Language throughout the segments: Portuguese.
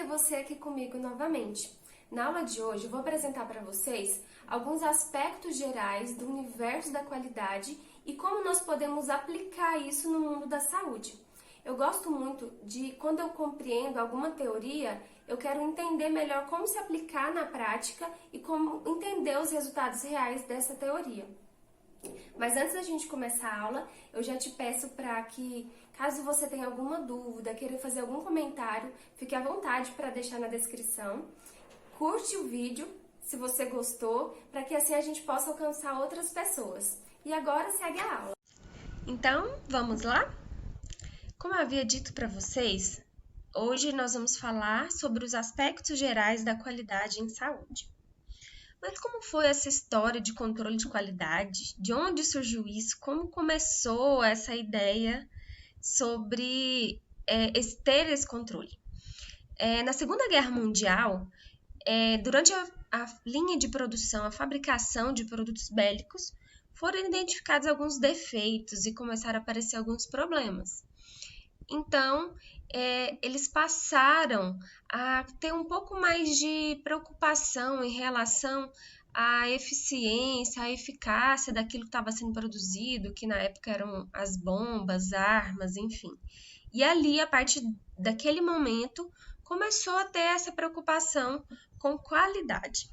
você aqui comigo novamente. Na aula de hoje eu vou apresentar para vocês alguns aspectos gerais do universo da qualidade e como nós podemos aplicar isso no mundo da saúde. Eu gosto muito de, quando eu compreendo alguma teoria, eu quero entender melhor como se aplicar na prática e como entender os resultados reais dessa teoria. Mas antes da gente começar a aula, eu já te peço para que, caso você tenha alguma dúvida, queira fazer algum comentário, fique à vontade para deixar na descrição. Curte o vídeo, se você gostou, para que assim a gente possa alcançar outras pessoas. E agora segue a aula. Então, vamos lá? Como eu havia dito para vocês, hoje nós vamos falar sobre os aspectos gerais da qualidade em saúde. Mas como foi essa história de controle de qualidade? De onde surgiu isso? Como começou essa ideia sobre ter esse controle? Na Segunda Guerra Mundial, durante a linha de produção, a fabricação de produtos bélicos, foram identificados alguns defeitos e começaram a aparecer alguns problemas. Então, eles passaram a ter um pouco mais de preocupação em relação à eficiência, à eficácia daquilo que estava sendo produzido, que na época eram as bombas, armas, enfim. E ali, a partir daquele momento, começou a ter essa preocupação com qualidade.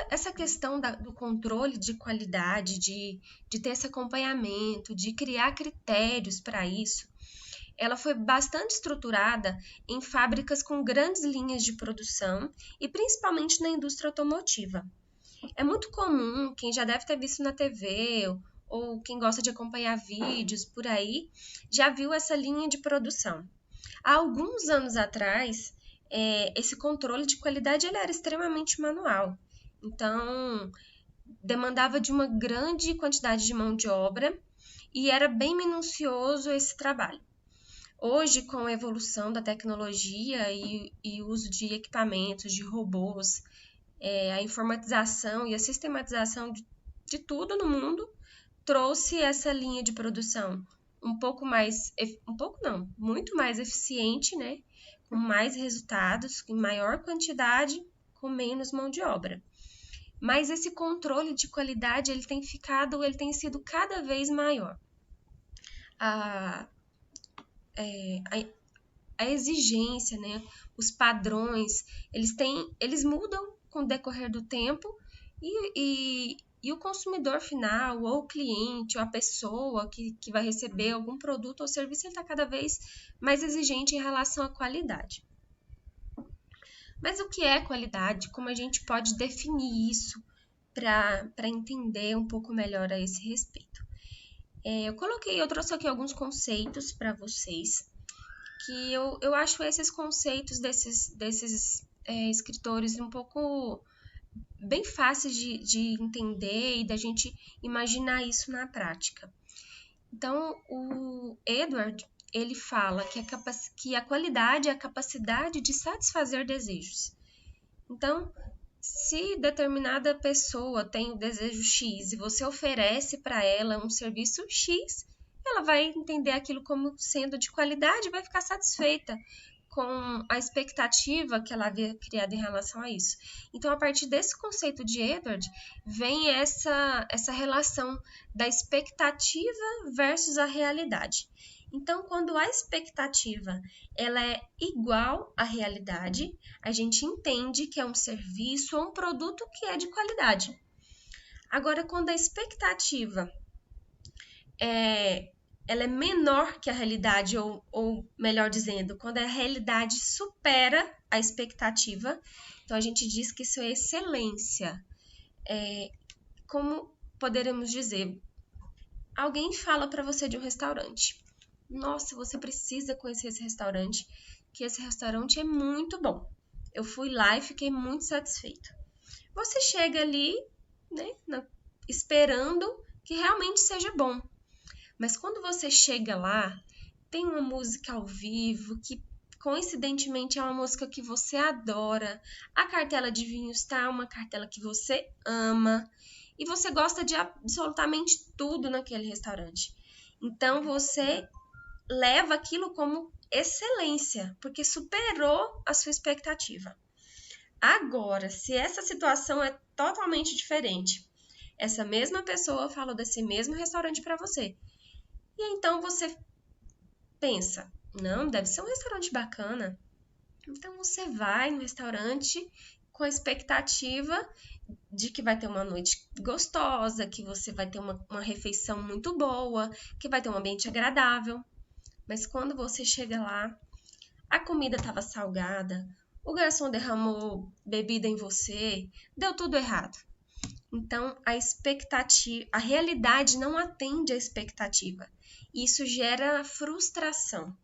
Essa questão do controle de qualidade, de ter esse acompanhamento, de criar critérios para isso, ela foi bastante estruturada em fábricas com grandes linhas de produção e principalmente na indústria automotiva. É muito comum, quem já deve ter visto na TV ou quem gosta de acompanhar vídeos por aí, já viu essa linha de produção. Há alguns anos atrás, esse controle de qualidade ele era extremamente manual. Então, demandava de uma grande quantidade de mão de obra e era bem minucioso esse trabalho. Hoje, com a evolução da tecnologia e o uso de equipamentos, de robôs, a informatização e a sistematização de tudo no mundo, trouxe essa linha de produção muito mais eficiente, né? Com mais resultados, em maior quantidade, com menos mão de obra. Mas esse controle de qualidade ele tem sido cada vez maior. A exigência, né? Os padrões, eles mudam com o decorrer do tempo e o consumidor final, ou o cliente, ou a pessoa que vai receber algum produto ou serviço, ele está cada vez mais exigente em relação à qualidade. Mas o que é qualidade? Como a gente pode definir isso para entender um pouco melhor a esse respeito? Eu trouxe aqui alguns conceitos para vocês, que eu acho esses conceitos desses escritores um pouco bem fáceis de entender e da gente imaginar isso na prática. Então, o Edward, ele fala que a qualidade é a capacidade de satisfazer desejos. Então, se determinada pessoa tem o desejo X e você oferece para ela um serviço X, ela vai entender aquilo como sendo de qualidade e vai ficar satisfeita com a expectativa que ela havia criado em relação a isso. Então, a partir desse conceito de Edward, vem essa relação da expectativa versus a realidade. Então, quando a expectativa ela é igual à realidade, a gente entende que é um serviço ou um produto que é de qualidade. Agora, quando a expectativa ela é menor que a realidade, ou melhor dizendo, quando a realidade supera a expectativa, então a gente diz que isso é excelência. Como poderemos dizer? Alguém fala para você de um restaurante. Nossa, você precisa conhecer esse restaurante, que esse restaurante é muito bom. Eu fui lá e fiquei muito satisfeito. Você chega ali, né, esperando que realmente seja bom. Mas quando você chega lá, tem uma música ao vivo que coincidentemente é uma música que você adora. A cartela de vinhos tá uma cartela que você ama e você gosta de absolutamente tudo naquele restaurante. Então você leva aquilo como excelência, porque superou a sua expectativa. Agora, se essa situação é totalmente diferente, essa mesma pessoa falou desse mesmo restaurante para você, e então você pensa, não, deve ser um restaurante bacana. Então você vai no restaurante com a expectativa de que vai ter uma noite gostosa, que você vai ter uma refeição muito boa, que vai ter um ambiente agradável. Mas quando você chega lá, a comida estava salgada, o garçom derramou bebida em você, deu tudo errado. Então, a realidade não atende à expectativa. E isso gera frustração.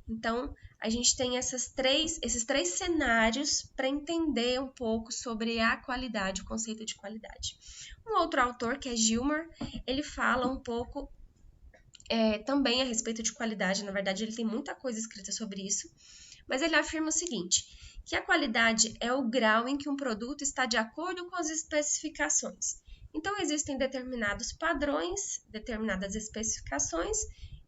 Então, a gente tem esses três cenários para entender um pouco sobre a qualidade, o conceito de qualidade. Um outro autor, que é Gilmore, ele fala um pouco também a respeito de qualidade. Na verdade, ele tem muita coisa escrita sobre isso, mas ele afirma o seguinte, que a qualidade é o grau em que um produto está de acordo com as especificações. Então, existem determinados padrões, determinadas especificações,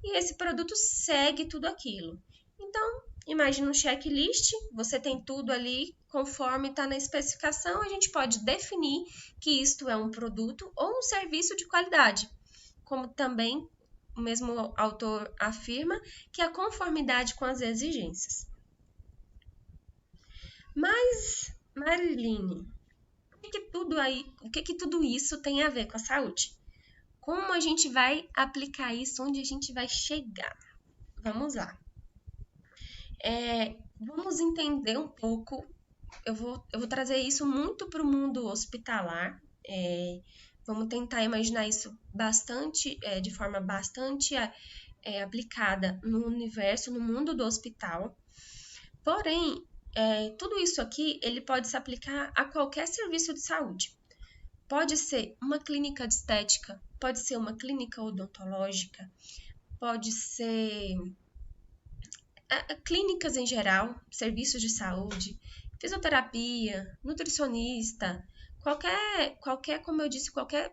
e esse produto segue tudo aquilo. Então, imagine um checklist, você tem tudo ali conforme está na especificação, a gente pode definir que isto é um produto ou um serviço de qualidade, como também o mesmo autor afirma que é a conformidade com as exigências. Mas, Mariline, o que tudo isso tem a ver com a saúde? Como a gente vai aplicar isso? Onde a gente vai chegar? Vamos lá. Vamos entender um pouco. Eu vou trazer isso muito para o mundo hospitalar. Vamos tentar imaginar isso de forma bastante aplicada no universo, no mundo do hospital. Porém, tudo isso aqui ele pode se aplicar a qualquer serviço de saúde. Pode ser uma clínica de estética, pode ser uma clínica odontológica, pode ser clínicas em geral, serviços de saúde, fisioterapia, nutricionista, qualquer, como eu disse, qualquer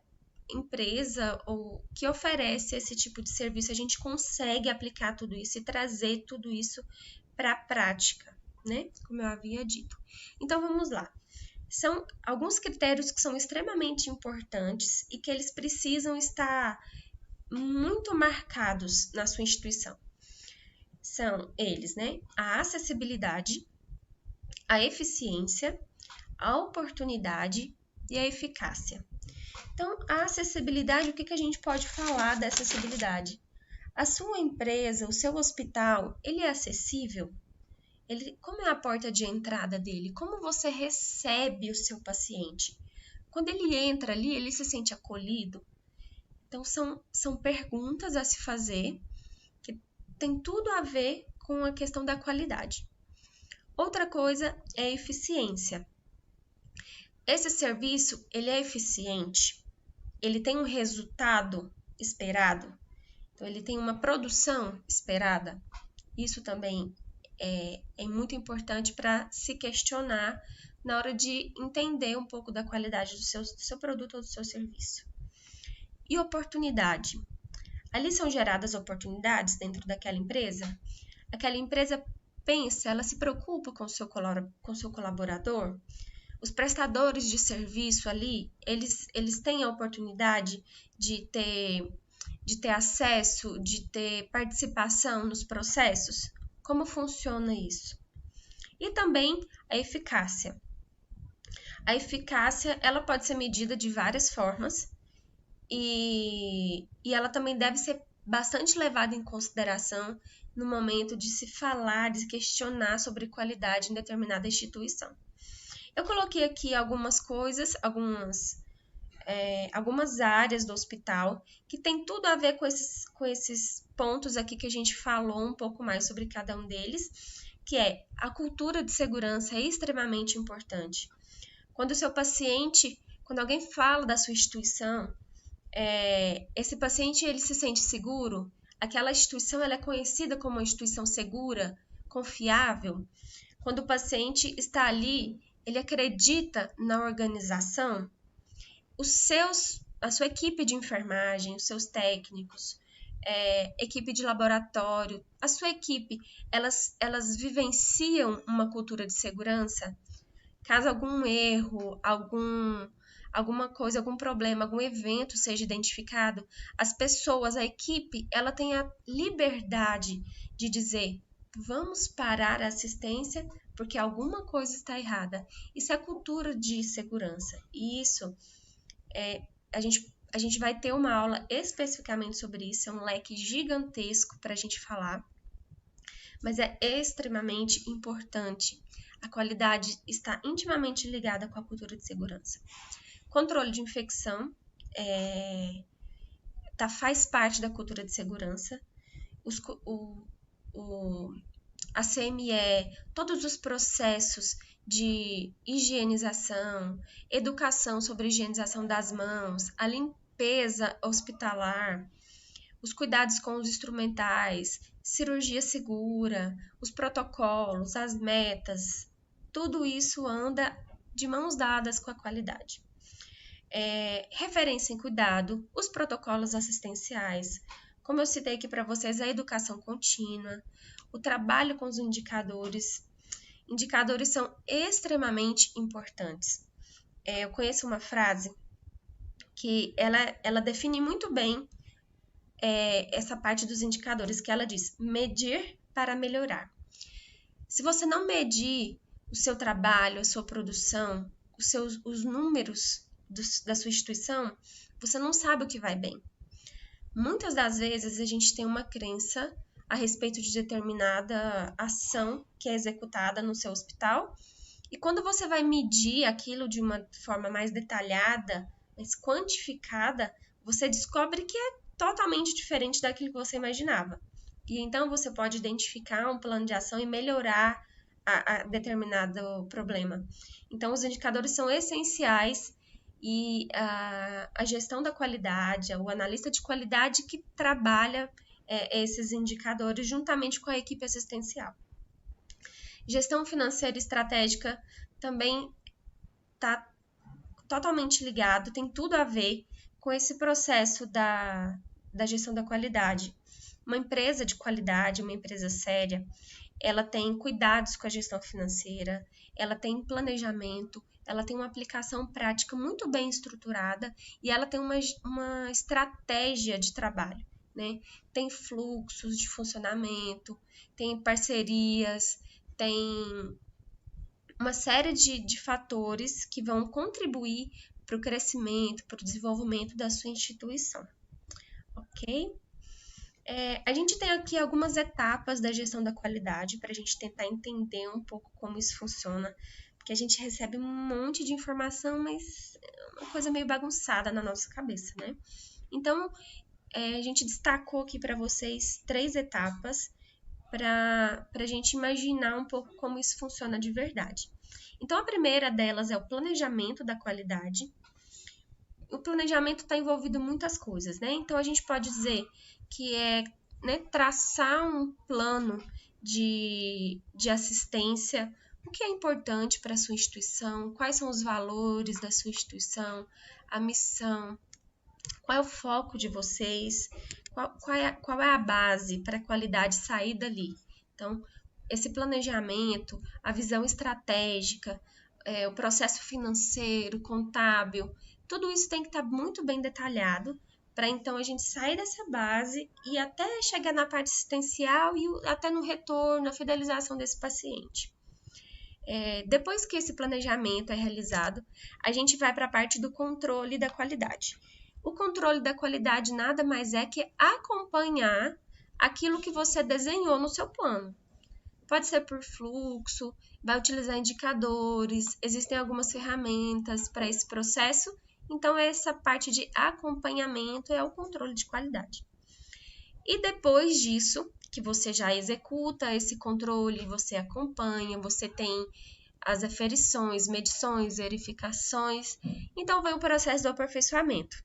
empresa ou que oferece esse tipo de serviço, a gente consegue aplicar tudo isso e trazer tudo isso para a prática, né? Como eu havia dito. Então, vamos lá. São alguns critérios que são extremamente importantes e que eles precisam estar muito marcados na sua instituição. São eles, né? A acessibilidade, a eficiência, a oportunidade e a eficácia. Então, a acessibilidade, o que a gente pode falar da acessibilidade? A sua empresa, o seu hospital, ele é acessível? Como é a porta de entrada dele? Como você recebe o seu paciente? Quando ele entra ali, ele se sente acolhido? Então, são perguntas a se fazer que tem tudo a ver com a questão da qualidade. Outra coisa é a eficiência. Esse serviço, ele é eficiente? Ele tem um resultado esperado? Então, ele tem uma produção esperada? Isso também é muito importante para se questionar na hora de entender um pouco da qualidade do seu produto ou do seu serviço. E oportunidade. Ali são geradas oportunidades dentro daquela empresa? Aquela empresa pensa, ela se preocupa com o seu colaborador? Os prestadores de serviço ali, eles têm a oportunidade de ter acesso, de ter participação nos processos? Como funciona isso? E também a eficácia. A eficácia, ela pode ser medida de várias formas e ela também deve ser bastante levada em consideração no momento de se falar, de se questionar sobre qualidade em determinada instituição. Eu coloquei aqui algumas coisas, algumas áreas do hospital que tem tudo a ver com esses pontos aqui que a gente falou um pouco mais sobre cada um deles, que é a cultura de segurança é extremamente importante. Quando alguém fala da sua instituição, esse paciente ele se sente seguro, aquela instituição ela é conhecida como uma instituição segura, confiável. Quando o paciente está ali, ele acredita na organização, a sua equipe de enfermagem, os seus técnicos, equipe de laboratório, a sua equipe, elas vivenciam uma cultura de segurança? Caso algum erro, alguma coisa, algum problema, algum evento seja identificado, as pessoas, a equipe, ela tem a liberdade de dizer: vamos parar a assistência porque alguma coisa está errada. Isso é cultura de segurança. E isso, a gente vai ter uma aula especificamente sobre isso, é um leque gigantesco para a gente falar, mas é extremamente importante. A qualidade está intimamente ligada com a cultura de segurança. Controle de infecção faz parte da cultura de segurança. A CME, todos os processos de higienização, educação sobre higienização das mãos, a limpeza hospitalar, os cuidados com os instrumentais, cirurgia segura, os protocolos, as metas, tudo isso anda de mãos dadas com a qualidade. Referência em cuidado, os protocolos assistenciais, como eu citei aqui para vocês, a educação contínua, o trabalho com os indicadores. Indicadores são extremamente importantes. Eu conheço uma frase que ela define muito bem essa parte dos indicadores, que ela diz: medir para melhorar. Se você não medir o seu trabalho, a sua produção, os números da sua instituição, você não sabe o que vai bem. Muitas das vezes a gente tem uma crença a respeito de determinada ação que é executada no seu hospital, e quando você vai medir aquilo de uma forma mais detalhada, mais quantificada, você descobre que é totalmente diferente daquilo que você imaginava. E então você pode identificar um plano de ação e melhorar a determinado problema. Então, os indicadores são essenciais e a gestão da qualidade, o analista de qualidade que trabalha esses indicadores juntamente com a equipe assistencial. Gestão financeira e estratégica também está totalmente ligado, tem tudo a ver com esse processo da gestão da qualidade. Uma empresa de qualidade, uma empresa séria, ela tem cuidados com a gestão financeira, ela tem planejamento, ela tem uma aplicação prática muito bem estruturada e ela tem uma estratégia de trabalho, né? Tem fluxos de funcionamento, tem parcerias, tem uma série de fatores que vão contribuir para o crescimento, para o desenvolvimento da sua instituição, ok? A gente tem aqui algumas etapas da gestão da qualidade para a gente tentar entender um pouco como isso funciona, porque a gente recebe um monte de informação, mas é uma coisa meio bagunçada na nossa cabeça, né? Então, a gente destacou aqui para vocês 3 etapas para a gente imaginar um pouco como isso funciona de verdade. Então, a primeira delas é o planejamento da qualidade. O planejamento está envolvido em muitas coisas, né? Então, a gente pode dizer que é, né, traçar um plano de assistência, o que é importante para a sua instituição, quais são os valores da sua instituição, a missão, qual é o foco de vocês, qual é a base para a qualidade sair dali. Então, esse planejamento, a visão estratégica, o processo financeiro, contábil, tudo isso tem que estar muito bem detalhado para então a gente sair dessa base e até chegar na parte assistencial e até no retorno, a fidelização desse paciente. Depois que esse planejamento é realizado, a gente vai para a parte do controle da qualidade. O controle da qualidade nada mais é que acompanhar aquilo que você desenhou no seu plano. Pode ser por fluxo, vai utilizar indicadores, existem algumas ferramentas para esse processo. Então, essa parte de acompanhamento é o controle de qualidade. E depois disso, que você já executa esse controle, você acompanha, você tem as aferições, medições, verificações, então vem o processo do aperfeiçoamento.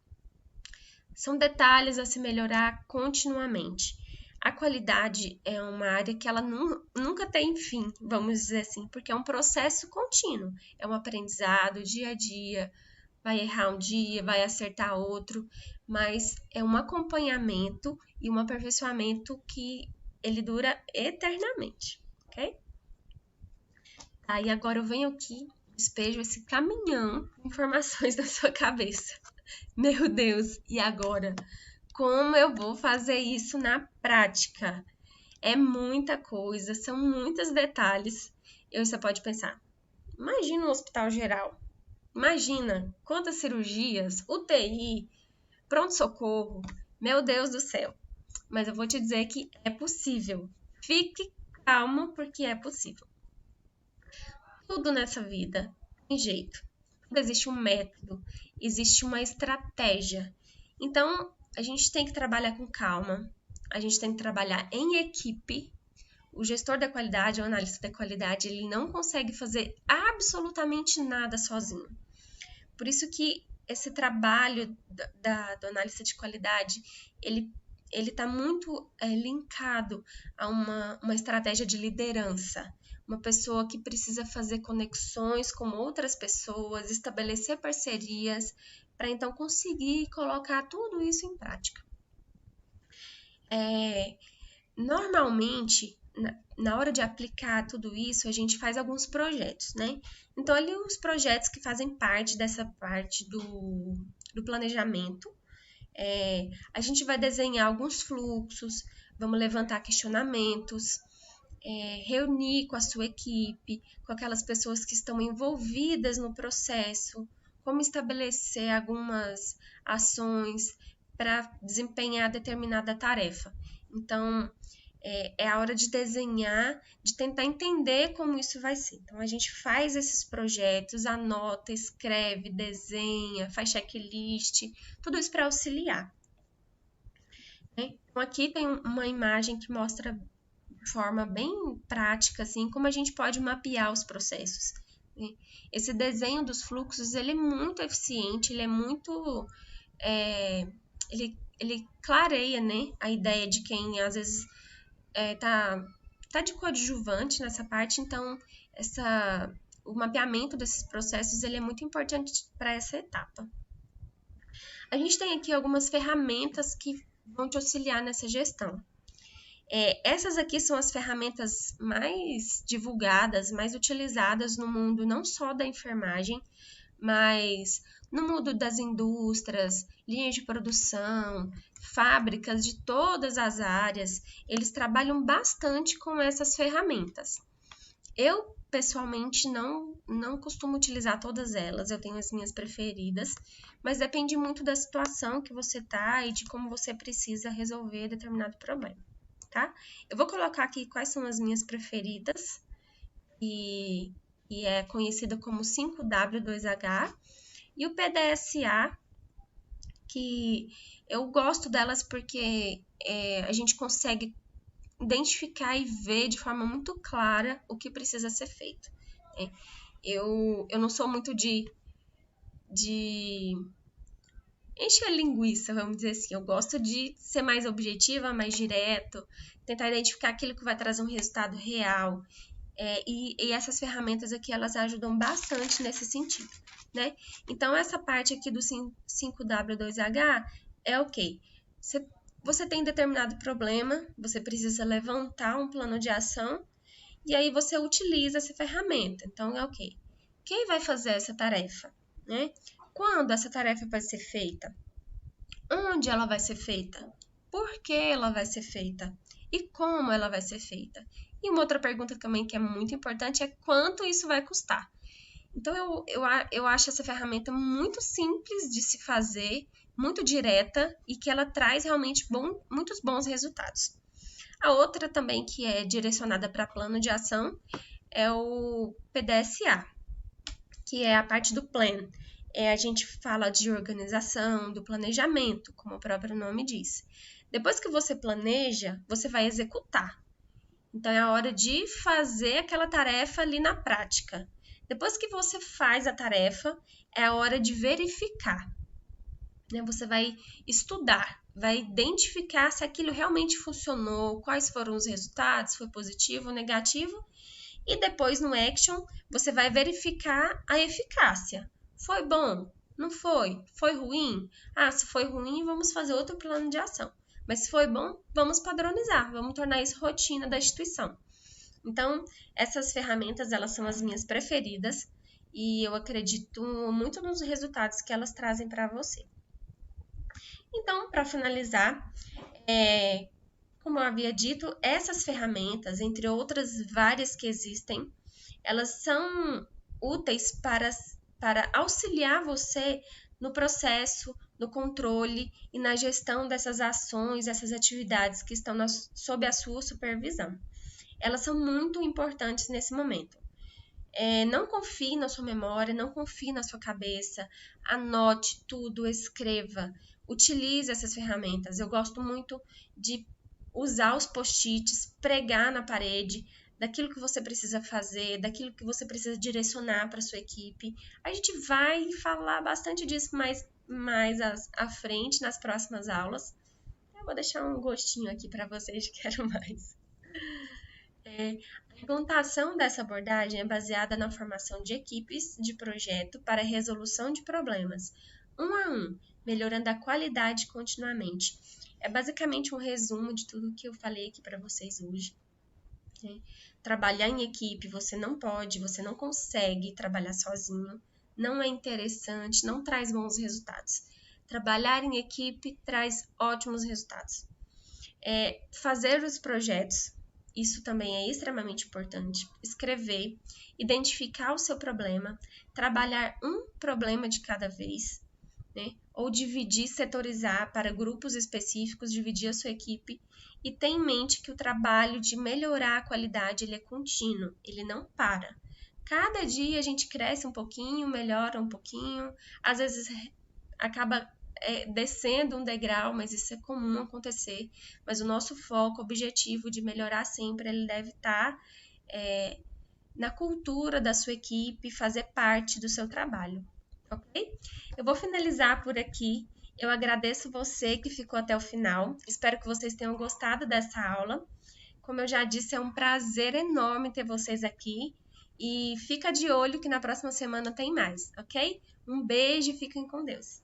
São detalhes a se melhorar continuamente. A qualidade é uma área que ela nunca tem fim, vamos dizer assim, porque é um processo contínuo, é um aprendizado dia a dia, vai errar um dia, vai acertar outro, mas é um acompanhamento e um aperfeiçoamento que ele dura eternamente, ok? Aí agora eu venho aqui, despejo esse caminhão de informações na sua cabeça. Meu Deus, e agora? Como eu vou fazer isso na prática? É muita coisa, são muitos detalhes. E aí você pode pensar, imagina um hospital geral. Imagina quantas cirurgias, UTI, pronto-socorro. Meu Deus do céu. Mas eu vou te dizer que é possível. Fique calmo, porque é possível. Tudo nessa vida tem jeito. Existe um método, existe uma estratégia. Então, a gente tem que trabalhar com calma, a gente tem que trabalhar em equipe. O gestor da qualidade, o analista da qualidade, ele não consegue fazer absolutamente nada sozinho. Por isso que esse trabalho do analista de qualidade, ele está muito linkado a uma estratégia de liderança. Uma pessoa que precisa fazer conexões com outras pessoas, estabelecer parcerias, para então conseguir colocar tudo isso em prática. Normalmente, na hora de aplicar tudo isso, a gente faz alguns projetos, né? Então, ali os projetos que fazem parte dessa parte do planejamento, a gente vai desenhar alguns fluxos, vamos levantar questionamentos, reunir com a sua equipe, com aquelas pessoas que estão envolvidas no processo, como estabelecer algumas ações para desempenhar determinada tarefa. Então, é a hora de desenhar, de tentar entender como isso vai ser. Então, a gente faz esses projetos, anota, escreve, desenha, faz checklist, tudo isso para auxiliar. Então, aqui tem uma imagem que mostra de forma bem prática, assim, como a gente pode mapear os processos. Esse desenho dos fluxos, ele é muito eficiente, ele é muito... ele clareia, né, a ideia de quem, às vezes, tá de coadjuvante nessa parte, então o mapeamento desses processos ele é muito importante para essa etapa. A gente tem aqui algumas ferramentas que vão te auxiliar nessa gestão. Essas aqui são as ferramentas mais divulgadas, mais utilizadas no mundo, não só da enfermagem, mas no mundo das indústrias, linhas de produção, fábricas de todas as áreas, eles trabalham bastante com essas ferramentas. Eu, pessoalmente, não costumo utilizar todas elas, eu tenho as minhas preferidas, mas depende muito da situação que você está e de como você precisa resolver determinado problema, tá? Eu vou colocar aqui quais são as minhas preferidas, e é conhecida como 5W2H, e o PDSA, que eu gosto delas porque a gente consegue identificar e ver de forma muito clara o que precisa ser feito. Eu não sou muito de encher a linguiça, vamos dizer assim. Eu gosto de ser mais objetiva, mais direto, tentar identificar aquilo que vai trazer um resultado real. E essas ferramentas aqui, elas ajudam bastante nesse sentido, né? Então, essa parte aqui do 5W2H é o quê? Você tem determinado problema, você precisa levantar um plano de ação, e aí você utiliza essa ferramenta. Então, é o quê? Quem vai fazer essa tarefa, né? Quando essa tarefa vai ser feita? Onde ela vai ser feita? Por que ela vai ser feita? E como ela vai ser feita? E uma outra pergunta também que é muito importante é quanto isso vai custar. Então, eu acho essa ferramenta muito simples de se fazer, muito direta e que ela traz realmente muitos bons resultados. A outra também que é direcionada para plano de ação é o PDSA, que é a parte do plan. A gente fala de organização, do planejamento, como o próprio nome diz. Depois que você planeja, você vai executar. Então, é a hora de fazer aquela tarefa ali na prática. Depois que você faz a tarefa, é a hora de verificar. Você vai estudar, vai identificar se aquilo realmente funcionou, quais foram os resultados, foi positivo ou negativo. E depois, no action, você vai verificar a eficácia. Foi bom? Não foi? Foi ruim? Ah, se foi ruim, vamos fazer outro plano de ação. Mas se foi bom, vamos padronizar, vamos tornar isso rotina da instituição. Então, essas ferramentas, elas são as minhas preferidas e eu acredito muito nos resultados que elas trazem para você. Então, para finalizar, como eu havia dito, essas ferramentas, entre outras várias que existem, elas são úteis para auxiliar você no processo, no controle e na gestão dessas ações, dessas atividades que estão sob a sua supervisão. Elas são muito importantes nesse momento. Não confie na sua memória, não confie na sua cabeça, anote tudo, escreva, utilize essas ferramentas. Eu gosto muito de usar os post-its, pregar na parede, daquilo que você precisa fazer, daquilo que você precisa direcionar para sua equipe. A gente vai falar bastante disso mais à frente, nas próximas aulas. Eu vou deixar um gostinho aqui para vocês que quero mais. A implantação dessa abordagem é baseada na formação de equipes de projeto para resolução de problemas, um a um, melhorando a qualidade continuamente. É basicamente um resumo de tudo que eu falei aqui para vocês hoje. Trabalhar em equipe, você não consegue trabalhar sozinho, não é interessante, não traz bons resultados. Trabalhar em equipe traz ótimos resultados. Fazer os projetos, isso também é extremamente importante. Escrever, identificar o seu problema, trabalhar um problema de cada vez, né? Ou dividir, setorizar para grupos específicos, dividir a sua equipe e ter em mente que o trabalho de melhorar a qualidade ele é contínuo, ele não para. Cada dia a gente cresce um pouquinho, melhora um pouquinho, às vezes acaba descendo um degrau, mas isso é comum acontecer. Mas o nosso foco, objetivo de melhorar sempre, ele deve estar na cultura da sua equipe, fazer parte do seu trabalho, ok? Eu vou finalizar por aqui. Eu agradeço você que ficou até o final. Espero que vocês tenham gostado dessa aula. Como eu já disse, é um prazer enorme ter vocês aqui. E fica de olho que na próxima semana tem mais, ok? Um beijo e fiquem com Deus.